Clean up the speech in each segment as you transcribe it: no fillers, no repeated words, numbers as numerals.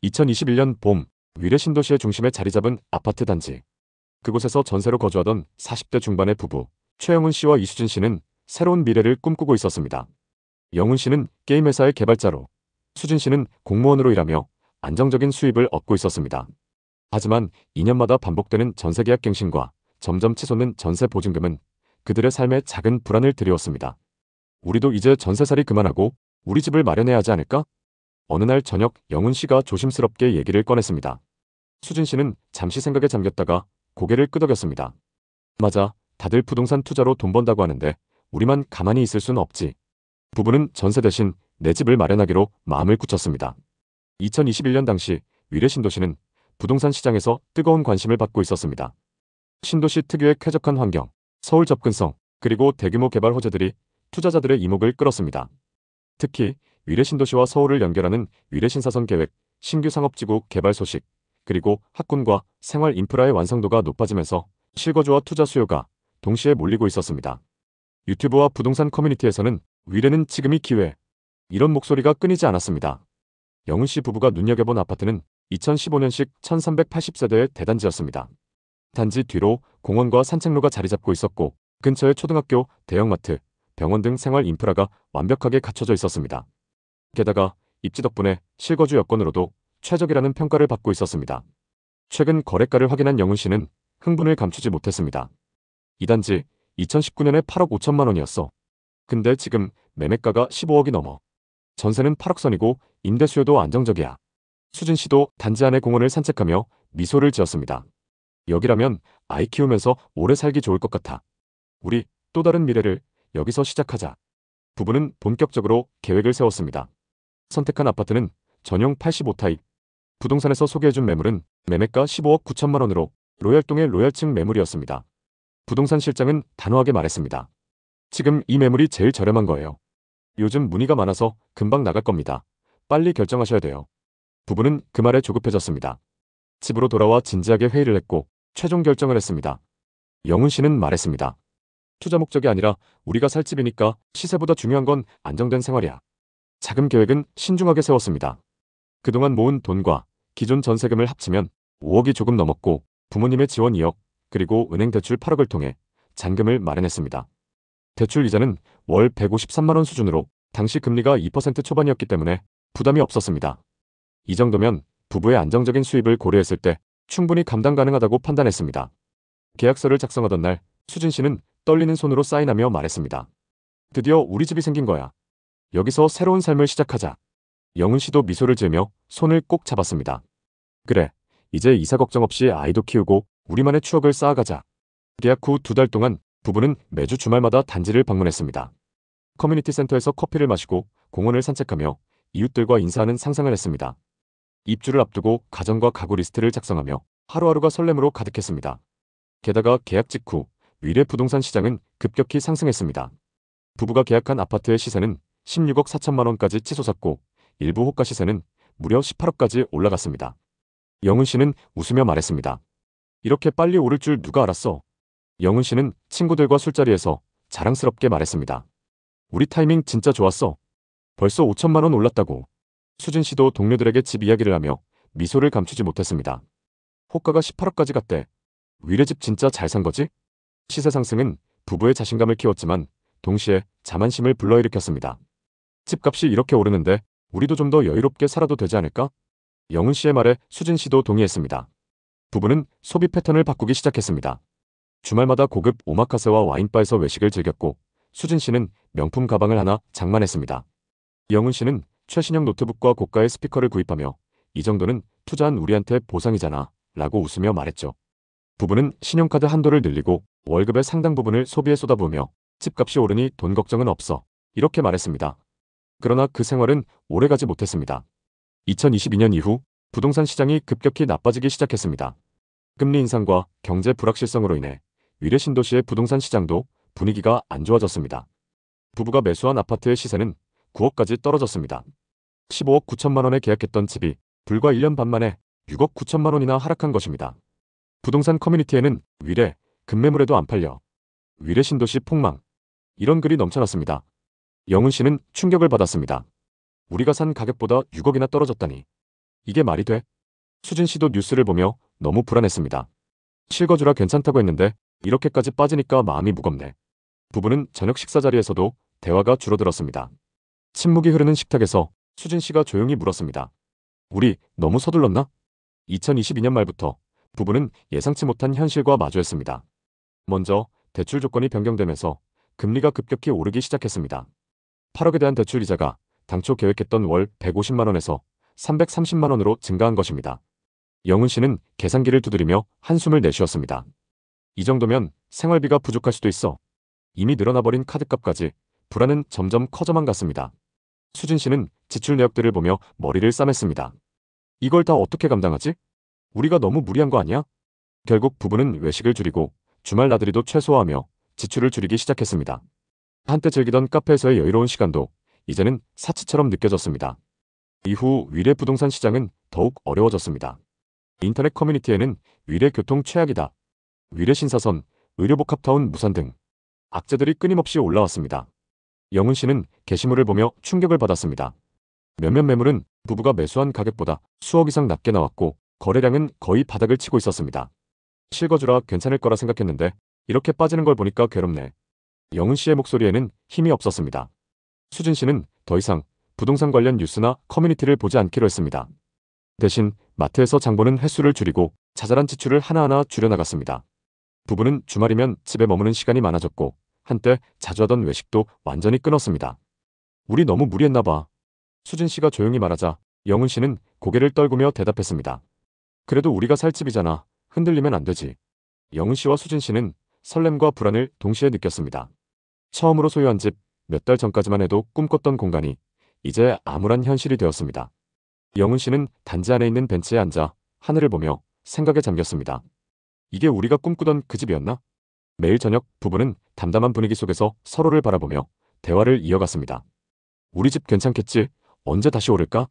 2021년 봄, 위례 신도시의 중심에 자리 잡은 아파트 단지. 그곳에서 전세로 거주하던 40대 중반의 부부, 최영훈 씨와 이수진 씨는 새로운 미래를 꿈꾸고 있었습니다. 영훈 씨는 게임 회사의 개발자로, 수진 씨는 공무원으로 일하며 안정적인 수입을 얻고 있었습니다. 하지만 2년마다 반복되는 전세 계약 갱신과 점점 치솟는 전세 보증금은 그들의 삶에 작은 불안을 들이웠습니다. 우리도 이제 전세살이 그만하고 우리 집을 마련해야 하지 않을까? 어느 날 저녁 영훈 씨가 조심스럽게 얘기를 꺼냈습니다. 수진 씨는 잠시 생각에 잠겼다가 고개를 끄덕였습니다. 맞아, 다들 부동산 투자로 돈 번다고 하는데 우리만 가만히 있을 순 없지. 부부는 전세 대신 내 집을 마련하기로 마음을 굳혔습니다. 2021년 당시 위례 신도시는 부동산 시장에서 뜨거운 관심을 받고 있었습니다. 신도시 특유의 쾌적한 환경, 서울 접근성, 그리고 대규모 개발 호재들이 투자자들의 이목을 끌었습니다. 특히 위례 신도시와 서울을 연결하는 위례 신사선 계획, 신규 상업지구 개발 소식, 그리고 학군과 생활 인프라의 완성도가 높아지면서 실거주와 투자 수요가 동시에 몰리고 있었습니다. 유튜브와 부동산 커뮤니티에서는 위례는 지금이 기회, 이런 목소리가 끊이지 않았습니다. 영훈 씨 부부가 눈여겨본 아파트는 2015년식 1380세대의 대단지였습니다. 단지 뒤로 공원과 산책로가 자리 잡고 있었고 근처에 초등학교, 대형마트, 병원 등 생활 인프라가 완벽하게 갖춰져 있었습니다. 게다가 입지 덕분에 실거주 여건으로도 최적이라는 평가를 받고 있었습니다. 최근 거래가를 확인한 영훈 씨는 흥분을 감추지 못했습니다. 이 단지 2019년에 8억 5천만 원이었어. 근데 지금 매매가가 15억이 넘어. 전세는 8억 선이고 임대 수요도 안정적이야. 수진 씨도 단지 안의 공원을 산책하며 미소를 지었습니다. 여기라면 아이 키우면서 오래 살기 좋을 것 같아. 우리 또 다른 미래를 여기서 시작하자. 부부는 본격적으로 계획을 세웠습니다. 선택한 아파트는 전용 85타입. 부동산에서 소개해준 매물은 매매가 15억 9천만 원으로 로얄동의 로얄층 매물이었습니다. 부동산 실장은 단호하게 말했습니다. 지금 이 매물이 제일 저렴한 거예요. 요즘 문의가 많아서 금방 나갈 겁니다. 빨리 결정하셔야 돼요. 부부는 그 말에 조급해졌습니다. 집으로 돌아와 진지하게 회의를 했고 최종 결정을 했습니다. 영훈 씨는 말했습니다. 투자 목적이 아니라 우리가 살 집이니까 시세보다 중요한 건 안정된 생활이야. 자금 계획은 신중하게 세웠습니다. 그동안 모은 돈과 기존 전세금을 합치면 5억이 조금 넘었고 부모님의 지원 2억, 그리고 은행 대출 8억을 통해 잔금을 마련했습니다. 대출 이자는 월 153만 원 수준으로 당시 금리가 2% 초반이었기 때문에 부담이 없었습니다. 이 정도면 부부의 안정적인 수입을 고려했을 때 충분히 감당 가능하다고 판단했습니다. 계약서를 작성하던 날 수진 씨는 떨리는 손으로 사인하며 말했습니다. 드디어 우리 집이 생긴 거야. 여기서 새로운 삶을 시작하자. 영훈 씨도 미소를 지으며 손을 꼭 잡았습니다. 그래, 이제 이사 걱정 없이 아이도 키우고 우리만의 추억을 쌓아가자. 계약 후 2달 동안 부부는 매주 주말마다 단지를 방문했습니다. 커뮤니티 센터에서 커피를 마시고 공원을 산책하며 이웃들과 인사하는 상상을 했습니다. 입주를 앞두고 가전과 가구 리스트를 작성하며 하루하루가 설렘으로 가득했습니다. 게다가 계약 직후 위례 부동산 시장은 급격히 상승했습니다. 부부가 계약한 아파트의 시세는 16억 4천만 원까지 치솟았고 일부 호가 시세는 무려 18억까지 올라갔습니다. 영훈 씨는 웃으며 말했습니다. 이렇게 빨리 오를 줄 누가 알았어? 영훈 씨는 친구들과 술자리에서 자랑스럽게 말했습니다. 우리 타이밍 진짜 좋았어. 벌써 5천만 원 올랐다고. 수진 씨도 동료들에게 집 이야기를 하며 미소를 감추지 못했습니다. 호가가 18억까지 갔대. 위례 집 진짜 잘 산 거지? 시세 상승은 부부의 자신감을 키웠지만 동시에 자만심을 불러일으켰습니다. 집값이 이렇게 오르는데 우리도 좀 더 여유롭게 살아도 되지 않을까? 영훈 씨의 말에 수진 씨도 동의했습니다. 부부는 소비 패턴을 바꾸기 시작했습니다. 주말마다 고급 오마카세와 와인바에서 외식을 즐겼고 수진 씨는 명품 가방을 하나 장만했습니다. 영훈 씨는 최신형 노트북과 고가의 스피커를 구입하며 이 정도는 투자한 우리한테 보상이잖아 라고 웃으며 말했죠. 부부는 신용카드 한도를 늘리고 월급의 상당 부분을 소비에 쏟아부으며 집값이 오르니 돈 걱정은 없어 이렇게 말했습니다. 그러나 그 생활은 오래가지 못했습니다. 2022년 이후 부동산 시장이 급격히 나빠지기 시작했습니다. 금리 인상과 경제 불확실성으로 인해 위례 신도시의 부동산 시장도 분위기가 안 좋아졌습니다. 부부가 매수한 아파트의 시세는 9억까지 떨어졌습니다. 15억 9천만 원에 계약했던 집이 불과 1년 반 만에 6억 9천만 원이나 하락한 것입니다. 부동산 커뮤니티에는 위례, 급매물에도 안 팔려. 위례 신도시 폭망. 이런 글이 넘쳐났습니다. 영훈 씨는 충격을 받았습니다. 우리가 산 가격보다 6억이나 떨어졌다니. 이게 말이 돼? 수진 씨도 뉴스를 보며 너무 불안했습니다. 실거주라 괜찮다고 했는데 이렇게까지 빠지니까 마음이 무겁네. 부부는 저녁 식사 자리에서도 대화가 줄어들었습니다. 침묵이 흐르는 식탁에서 수진 씨가 조용히 물었습니다. 우리 너무 서둘렀나? 2022년 말부터 부부는 예상치 못한 현실과 마주했습니다. 먼저 대출 조건이 변경되면서 금리가 급격히 오르기 시작했습니다. 8억에 대한 대출 이자가 당초 계획했던 월 150만 원에서 330만 원으로 증가한 것입니다. 영훈 씨는 계산기를 두드리며 한숨을 내쉬었습니다. 이 정도면 생활비가 부족할 수도 있어. 이미 늘어나버린 카드값까지 불안은 점점 커져만 갔습니다. 수진 씨는 지출 내역들을 보며 머리를 싸맸습니다. 이걸 다 어떻게 감당하지? 우리가 너무 무리한 거 아니야? 결국 부부는 외식을 줄이고 주말 나들이도 최소화하며 지출을 줄이기 시작했습니다. 한때 즐기던 카페에서의 여유로운 시간도 이제는 사치처럼 느껴졌습니다. 이후 위례 부동산 시장은 더욱 어려워졌습니다. 인터넷 커뮤니티에는 위례 교통 최악이다, 위례 신사선, 의료복합타운 무산 등 악재들이 끊임없이 올라왔습니다. 영훈 씨는 게시물을 보며 충격을 받았습니다. 몇몇 매물은 부부가 매수한 가격보다 수억 이상 낮게 나왔고 거래량은 거의 바닥을 치고 있었습니다. 실거주라 괜찮을 거라 생각했는데 이렇게 빠지는 걸 보니까 괴롭네. 영훈 씨의 목소리에는 힘이 없었습니다. 수진 씨는 더 이상 부동산 관련 뉴스나 커뮤니티를 보지 않기로 했습니다. 대신 마트에서 장 보는 횟수를 줄이고 자잘한 지출을 하나하나 줄여나갔습니다. 부부는 주말이면 집에 머무는 시간이 많아졌고 한때 자주 하던 외식도 완전히 끊었습니다. 우리 너무 무리했나 봐. 수진 씨가 조용히 말하자 영훈 씨는 고개를 떨구며 대답했습니다. 그래도 우리가 살 집이잖아. 흔들리면 안 되지. 영훈 씨와 수진 씨는 설렘과 불안을 동시에 느꼈습니다. 처음으로 소유한 집, 몇 달 전까지만 해도 꿈꿨던 공간이 이제 암울한 현실이 되었습니다. 영훈 씨는 단지 안에 있는 벤치에 앉아 하늘을 보며 생각에 잠겼습니다. 이게 우리가 꿈꾸던 그 집이었나? 매일 저녁 부부는 담담한 분위기 속에서 서로를 바라보며 대화를 이어갔습니다. 우리 집 괜찮겠지? 언제 다시 오를까?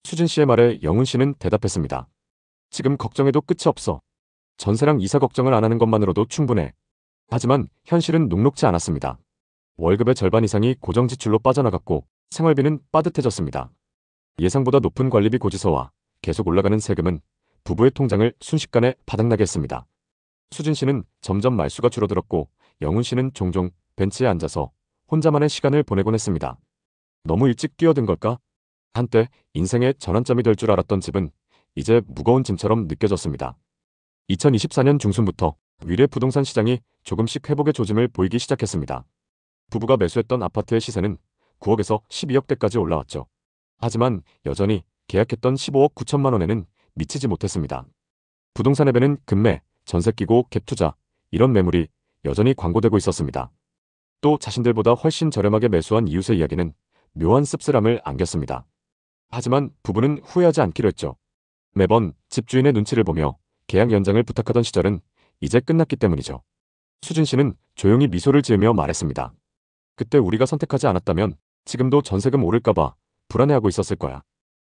수진 씨의 말에 영훈 씨는 대답했습니다. 지금 걱정해도 끝이 없어. 전세랑 이사 걱정을 안 하는 것만으로도 충분해. 하지만 현실은 녹록지 않았습니다. 월급의 절반 이상이 고정 지출로 빠져나갔고 생활비는 빠듯해졌습니다. 예상보다 높은 관리비 고지서와 계속 올라가는 세금은 부부의 통장을 순식간에 바닥나게 했습니다. 수진 씨는 점점 말수가 줄어들었고 영훈 씨는 종종 벤치에 앉아서 혼자만의 시간을 보내곤 했습니다. 너무 일찍 뛰어든 걸까? 한때 인생의 전환점이 될 줄 알았던 집은 이제 무거운 짐처럼 느껴졌습니다. 2024년 중순부터 위례 부동산 시장이 조금씩 회복의 조짐을 보이기 시작했습니다. 부부가 매수했던 아파트의 시세는 9억에서 12억대까지 올라왔죠. 하지만 여전히 계약했던 15억 9천만 원에는 미치지 못했습니다. 부동산에 배는 급매, 전세 끼고 갭 투자, 이런 매물이 여전히 광고되고 있었습니다. 또 자신들보다 훨씬 저렴하게 매수한 이웃의 이야기는 묘한 씁쓸함을 안겼습니다. 하지만 부부는 후회하지 않기로 했죠. 매번 집주인의 눈치를 보며 계약 연장을 부탁하던 시절은 이제 끝났기 때문이죠. 수진 씨는 조용히 미소를 지으며 말했습니다. 그때 우리가 선택하지 않았다면 지금도 전세금 오를까봐 불안해하고 있었을 거야.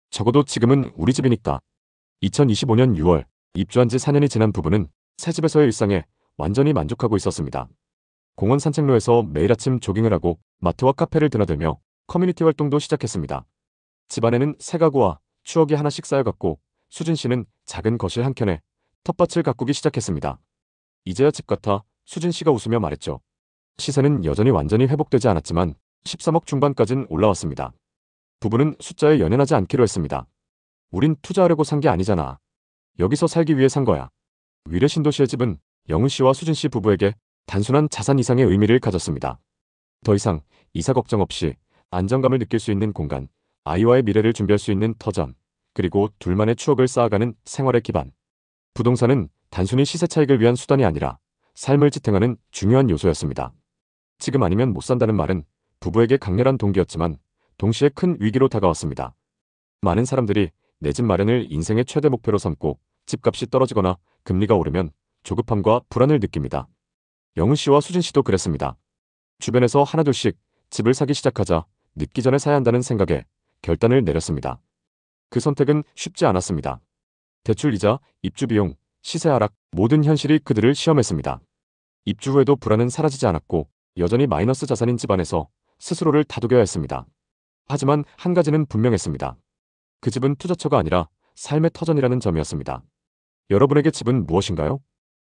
적어도 지금은 우리 집이니까. 2025년 6월 입주한 지 4년이 지난 부부는 새 집에서의 일상에 완전히 만족하고 있었습니다. 공원 산책로에서 매일 아침 조깅을 하고 마트와 카페를 드나들며 커뮤니티 활동도 시작했습니다. 집안에는 새 가구와 추억이 하나씩 쌓여갔고 수진 씨는 작은 거실 한켠에 텃밭을 가꾸기 시작했습니다. 이제야 집 같아, 수진 씨가 웃으며 말했죠. 시세는 여전히 완전히 회복되지 않았지만 13억 중반까진 올라왔습니다. 부부는 숫자에 연연하지 않기로 했습니다. 우린 투자하려고 산 게 아니잖아. 여기서 살기 위해 산 거야. 위례 신도시의 집은 영훈 씨와 수진 씨 부부에게 단순한 자산 이상의 의미를 가졌습니다. 더 이상 이사 걱정 없이 안정감을 느낄 수 있는 공간, 아이와의 미래를 준비할 수 있는 터전, 그리고 둘만의 추억을 쌓아가는 생활의 기반. 부동산은 단순히 시세 차익을 위한 수단이 아니라 삶을 지탱하는 중요한 요소였습니다. 지금 아니면 못 산다는 말은 부부에게 강렬한 동기였지만 동시에 큰 위기로 다가왔습니다. 많은 사람들이 내 집 마련을 인생의 최대 목표로 삼고 집값이 떨어지거나 금리가 오르면 조급함과 불안을 느낍니다. 영훈 씨와 수진 씨도 그랬습니다. 주변에서 하나둘씩 집을 사기 시작하자 늦기 전에 사야 한다는 생각에 결단을 내렸습니다. 그 선택은 쉽지 않았습니다. 대출 이자, 입주 비용, 시세 하락, 모든 현실이 그들을 시험했습니다. 입주 후에도 불안은 사라지지 않았고 여전히 마이너스 자산인 집안에서 스스로를 다독여야 했습니다. 하지만 한 가지는 분명했습니다. 그 집은 투자처가 아니라 삶의 터전이라는 점이었습니다. 여러분에게 집은 무엇인가요?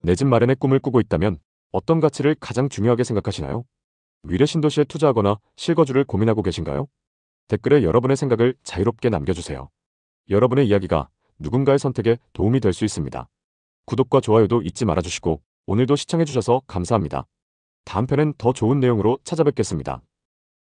내 집 마련의 꿈을 꾸고 있다면 어떤 가치를 가장 중요하게 생각하시나요? 미래 신도시에 투자하거나 실거주를 고민하고 계신가요? 댓글에 여러분의 생각을 자유롭게 남겨주세요. 여러분의 이야기가 누군가의 선택에 도움이 될 수 있습니다. 구독과 좋아요도 잊지 말아주시고 오늘도 시청해주셔서 감사합니다. 다음 편엔 더 좋은 내용으로 찾아뵙겠습니다.